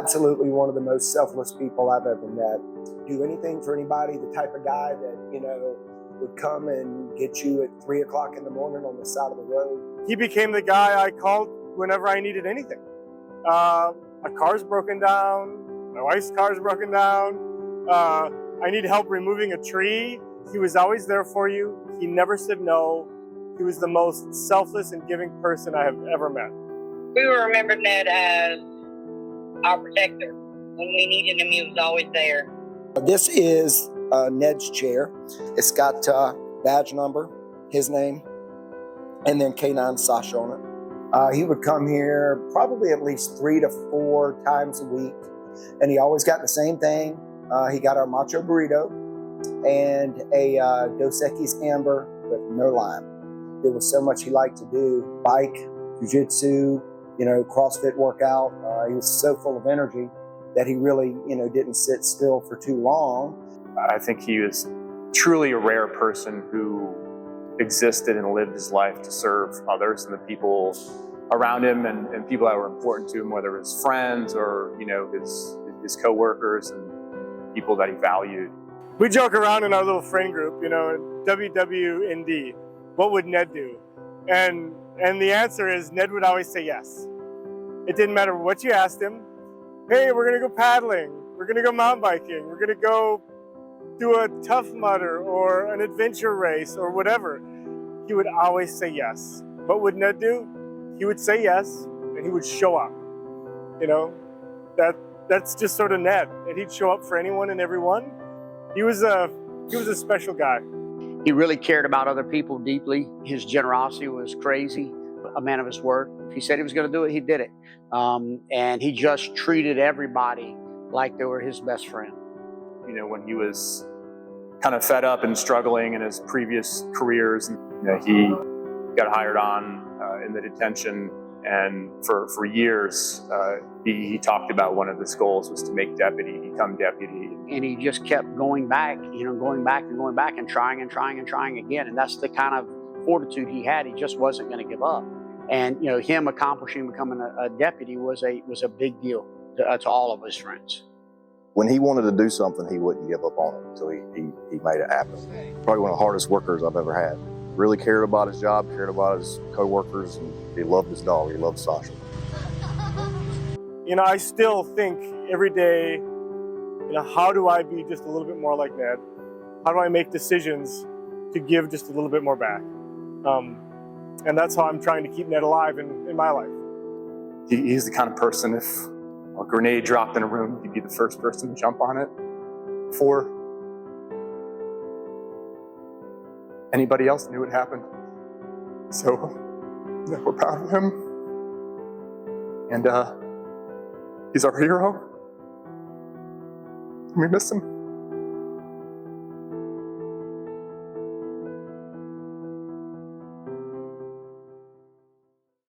absolutely one of the most selfless people I've ever met. Do anything for anybody, the type of guy that, would come and get you at 3 o'clock in the morning on the side of the road. He became the guy I called whenever I needed anything. My car's broken down, my wife's car's broken down, I need help removing a tree. He was always there for you. He never said no. He was the most selfless and giving person I have ever met. We will remember Ned as our protector. When we needed him, he was always there. This is Ned's chair. It's got badge number, his name, and then K9 Sasha on it. He would come here probably at least 3 to 4 times a week, and he always got the same thing. He got our macho burrito and a Dos Equis Amber with no lime. There was so much he liked to do: bike, jiu-jitsu, CrossFit workout. He was so full of energy that he really, didn't sit still for too long. I think he was truly a rare person who existed and lived his life to serve others and the people around him and people that were important to him, whether it was friends or, his co-workers and people that he valued. We joke around in our little friend group, WWND, what would Ned do? And the answer is Ned would always say yes. It didn't matter what you asked him. Hey, we're gonna go paddling, we're gonna go mountain biking, we're gonna go do a Tough Mudder or an adventure race or whatever. He would always say yes. What would Ned do? He would say yes and he would show up. That's just sort of Ned, and he'd show up for anyone and everyone. He was a special guy. He really cared about other people deeply. His generosity was crazy. A man of his word. If he said he was going to do it, he did it. And he just treated everybody like they were his best friend. When he was kind of fed up and struggling in his previous careers, he got hired on in the detention, and for years he talked about one of his goals was to make deputy, become deputy. And he just kept going back, going back and going back and trying again. And that's the kind of fortitude he had. He just wasn't going to give up. And him accomplishing becoming a deputy was a big deal to all of his friends. When he wanted to do something, he wouldn't give up on it until he made it happen. Probably one of the hardest workers I've ever had. Really cared about his job, cared about his co-workers, and he loved his dog. He loved Sasha. I still think every day, how do I be just a little bit more like Ned? How do I make decisions to give just a little bit more back? And that's how I'm trying to keep Ned alive in my life. He's the kind of person, if a grenade dropped in a room, he'd be the first person to jump on it before anybody else knew it happened. So we're proud of him. And he's our hero. We miss him.